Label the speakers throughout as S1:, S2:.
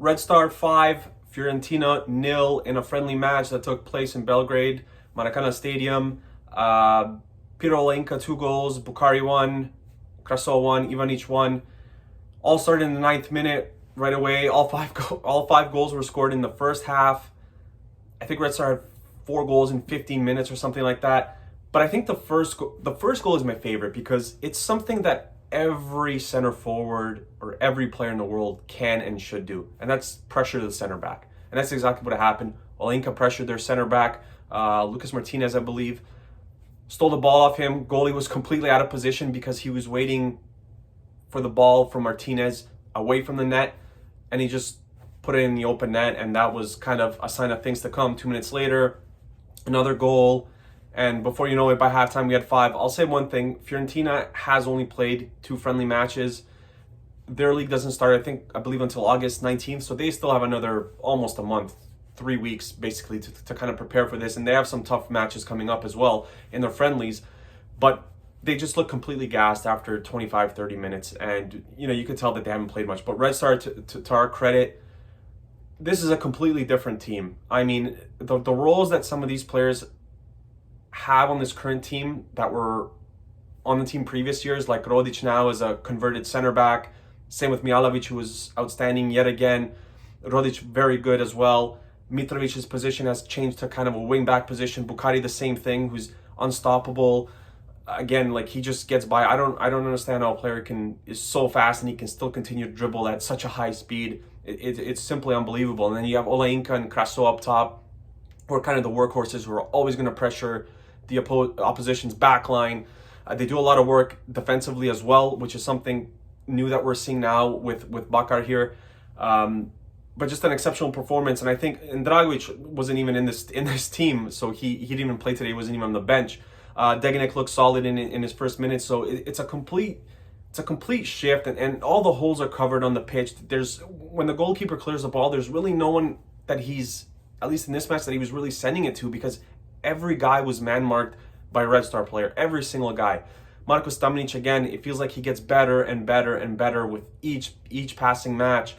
S1: Red Star 5, Fiorentina 0 in a friendly match that took place in Belgrade, Maracana Stadium. Pirolenka 2 goals, Bukhari 1, Kraso 1, Ivanic 1. All started in the 9th minute right away. All five goals were scored in the first half. I think Red Star had 4 goals in 15 minutes or something like that. But I think the first goal is my favorite because it's something that every center forward or every player in the world can and should do, and that's pressure the center back. And that's exactly what happened. Olenka pressured their center back, Lucas Martinez, I believe, stole the ball off him. Goalie was completely out of position because he was waiting for the ball from Martinez away from the net, and he just put it in the open net, and that was kind of a sign of things to come. 2 minutes later, another goal. And before you know it, by halftime, we had 5. I'll say one thing. Fiorentina has only played 2 friendly matches. Their league doesn't start, I believe, until August 19th. So they still have another almost a month, 3 weeks, basically, to kind of prepare for this. And they have some tough matches coming up as well in their friendlies. But they just look completely gassed after 25, 30 minutes. And, you could tell that they haven't played much. But Red Star, to our credit, this is a completely different team. I mean, the roles that some of these players have on this current team that were on the team previous years, like Rodic now is a converted center back. Same with Mijalovic, who was outstanding yet again. Rodic very good as well. Mitrovic's position has changed to kind of a wing back position. Bukhari the same thing, who's unstoppable. Again, like he just gets by. I don't understand how a player is so fast and he can still continue to dribble at such a high speed. It's simply unbelievable. And then you have Oleinka and Kraso up top, who are kind of the workhorses who are always going to pressure the opposition's back line. They do a lot of work defensively as well, which is something new that we're seeing now with Bakar here. But just an exceptional performance. And I think Dragovic wasn't even in this team, so he didn't even play today. He wasn't even on the bench. Degenek looked solid in his first minute, so it's a complete shift, and all the holes are covered on the pitch. When the goalkeeper clears the ball, there's really no one that he's, at least in this match, that he was really sending it to, because every guy was man-marked by a Red Star player. Every single guy. Marko Stamnic, again, it feels like he gets better and better and better with each passing match,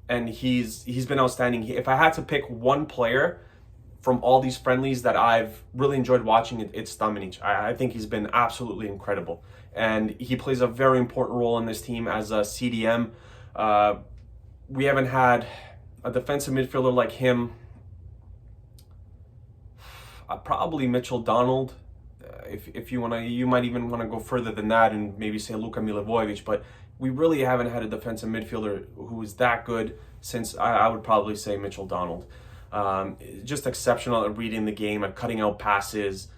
S1: and he's been outstanding. If I had to pick one player from all these friendlies that I've really enjoyed watching, it's Stamnic. I think he's been absolutely incredible, and he plays a very important role in this team as a CDM. We haven't had a defensive midfielder like him. Probably Mitchell Donald, if you want to, you might even want to go further than that and maybe say Luka Milivojevic, but we really haven't had a defensive midfielder who is that good since, I would probably say, Mitchell Donald. Just exceptional at reading the game, at cutting out passes.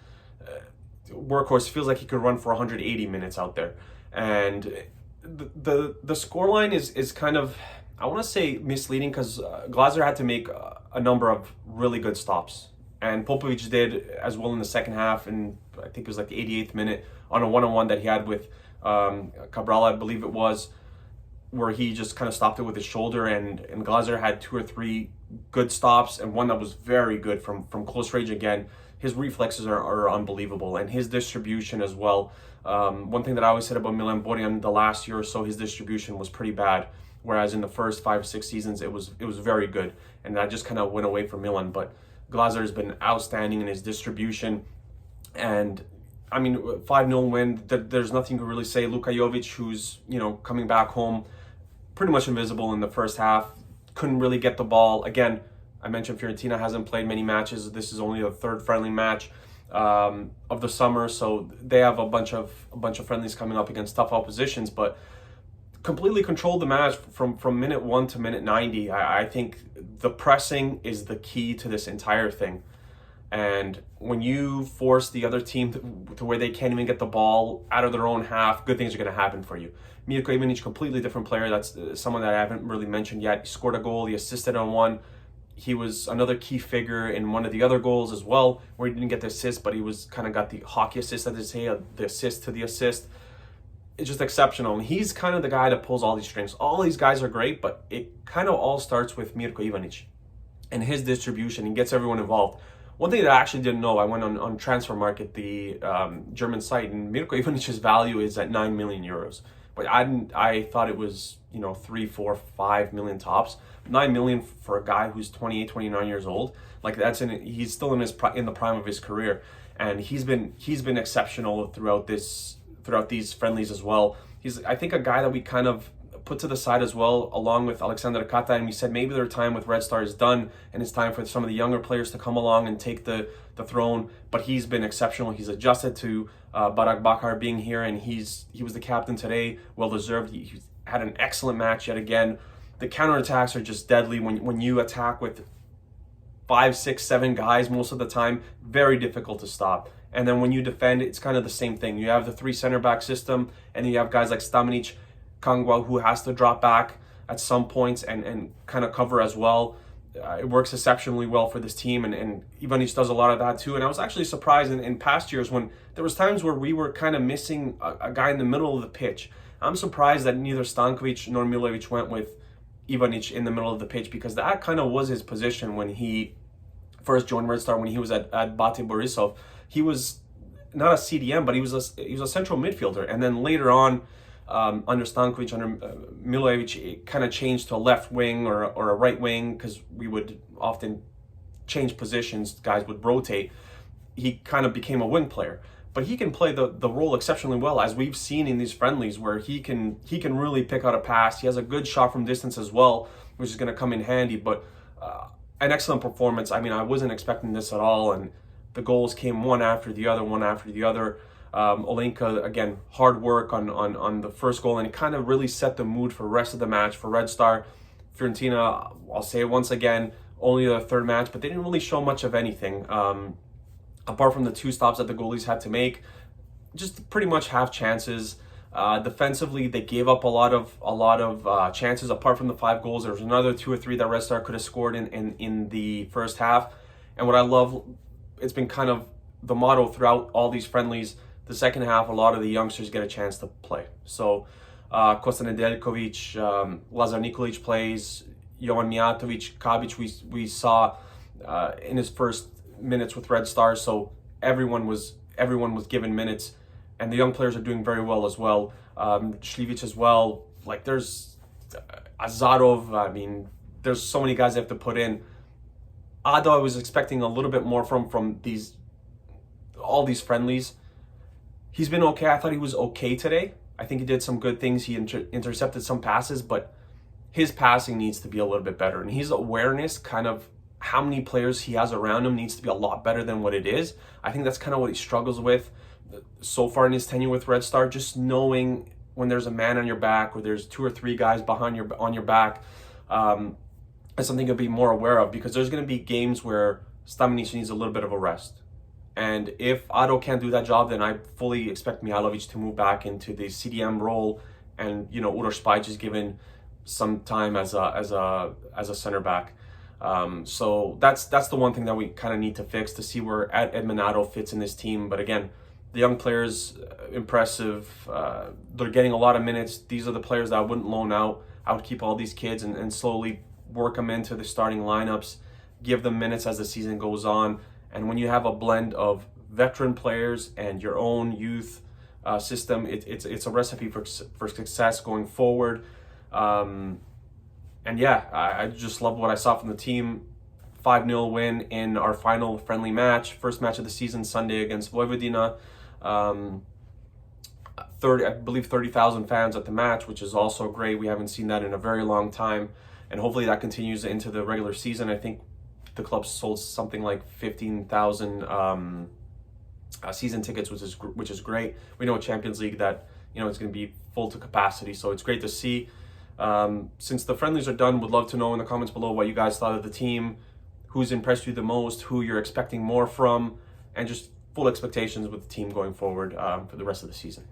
S1: Workhorse, feels like he could run for 180 minutes out there. And the scoreline is kind of, I want to say, misleading, because Glazer had to make a number of really good stops. And Popovic did as well in the second half, and I think it was like the 88th minute on a one-on-one that he had with Cabral, I believe it was, where he just kind of stopped it with his shoulder, and Glazer had 2 or 3 good stops, and one that was very good from close range again. His reflexes are unbelievable, and his distribution as well. One thing that I always said about Milan Borjan the last year or so, his distribution was pretty bad, whereas in the first 5-6 seasons it was very good, and that just kind of went away from Milan. But Glazer has been outstanding in his distribution, and I mean, 5-0 win, there's nothing to really say. Luka Jovic, who's coming back home, pretty much invisible in the first half, couldn't really get the ball. Again, I mentioned Fiorentina hasn't played many matches. This is only the 3rd friendly match of the summer, so they have a bunch of friendlies coming up against tough oppositions, but completely controlled the match from minute 1 to minute 90. I think the pressing is the key to this entire thing. And when you force the other team to where they can't even get the ball out of their own half, good things are going to happen for you. Mirko Ivanic, completely different player. That's someone that I haven't really mentioned yet. He scored a goal. He assisted on one. He was another key figure in one of the other goals as well, where he didn't get the assist, but he was kind of got the hockey assist, as they say, the assist to the assist. It's just exceptional. And he's kind of the guy that pulls all these strings. All these guys are great, but it kind of all starts with Mirko Ivanic and his distribution. He gets everyone involved. One thing that I actually didn't know, I went on Transfer Market, the German site, and Mirko Ivanic's value is at 9 million euros, but I thought it was, 3, 4, 5 million tops. 9 million for a guy who's 28, 29 years old. Like he's still in the prime of his career, and he's been exceptional throughout these friendlies as well. He's, I think, a guy that we kind of put to the side as well, along with Alexander Kata, and we said maybe their time with Red Star is done, and it's time for some of the younger players to come along and take the throne. But he's been exceptional. He's adjusted to Barak Bakar being here, and he was the captain today, well deserved. He had an excellent match yet again. The counterattacks are just deadly when you attack with 5, 6, 7 guys most of the time. Very difficult to stop. And then when you defend, it's kind of the same thing. You have the 3 center back system, and you have guys like Stamenic, Kangwa, who has to drop back at some points and kind of cover as well. It works exceptionally well for this team, and Ivanic does a lot of that too. And I was actually surprised in past years when there was times where we were kind of missing a guy in the middle of the pitch. I'm surprised that neither Stankovic nor Milojevic went with Ivanic in the middle of the pitch, because that kind of was his position when he first joined Red Star, when he was at Bate Borisov. He was not a CDM, but he was a central midfielder. And then later on, under Stankovic, under Milojevic, it kind of changed to a left wing or a right wing, because we would often change positions. Guys would rotate. He kind of became a wing player. But he can play the role exceptionally well, as we've seen in these friendlies, where he can really pick out a pass. He has a good shot from distance as well, which is going to come in handy. But an excellent performance. I mean, I wasn't expecting this at all, and the goals came one after the other. Olenka, again, hard work on the first goal, and it kind of really set the mood for the rest of the match for Red Star. Fiorentina, I'll say it once again, only their third match, but they didn't really show much of anything. Apart from the 2 stops that the goalies had to make, just pretty much half chances. Defensively, they gave up a lot of chances. Apart from the 5 goals, there was another 2 or 3 that Red Star could have scored in the first half. And what I love, it's been kind of the motto throughout all these friendlies. The second half, a lot of the youngsters get a chance to play. So Kosta Nedeljkovic, Lazar Nikolic plays, Jovan Mijatovic, Kabic we saw in his first minutes with Red Star. So everyone was given minutes, and the young players are doing very well as well. Šljivić as well. Like, there's Azarov. I mean, there's so many guys they have to put in. Ado, I was expecting a little bit more from all these friendlies. He's been okay. I thought he was okay today. I think he did some good things. He intercepted some passes, but his passing needs to be a little bit better. And his awareness, kind of how many players he has around him, needs to be a lot better than what it is. I think that's kind of what he struggles with so far in his tenure with Red Star. Just knowing when there's a man on your back, or there's 2 or 3 guys on your back, is something to be more aware of, because there's going to be games where Stamenic needs a little bit of a rest. And if Ado can't do that job, then I fully expect Mihajlovic to move back into the CDM role, and Uroš Spajić is given some time as a center back. So that's the one thing that we kind of need to fix, to see where Edmund Ado fits in this team. But again, the young players, impressive. They're getting a lot of minutes. These are the players that I wouldn't loan out. I would keep all these kids and slowly work them into the starting lineups, give them minutes as the season goes on. And when you have a blend of veteran players and your own youth system, it's a recipe for success going forward. And yeah, I just love what I saw from the team. 5-0 win in our final friendly match, first match of the season, Sunday against Vojvodina. I believe 30,000 fans at the match, which is also great. We haven't seen that in a very long time, and hopefully that continues into the regular season. I think the club sold something like 15,000 season tickets, which is great. We know Champions League that it's going to be full to capacity, so it's great to see. Since the friendlies are done, would love to know in the comments below what you guys thought of the team, who's impressed you the most, who you're expecting more from, and just full expectations with the team going forward for the rest of the season.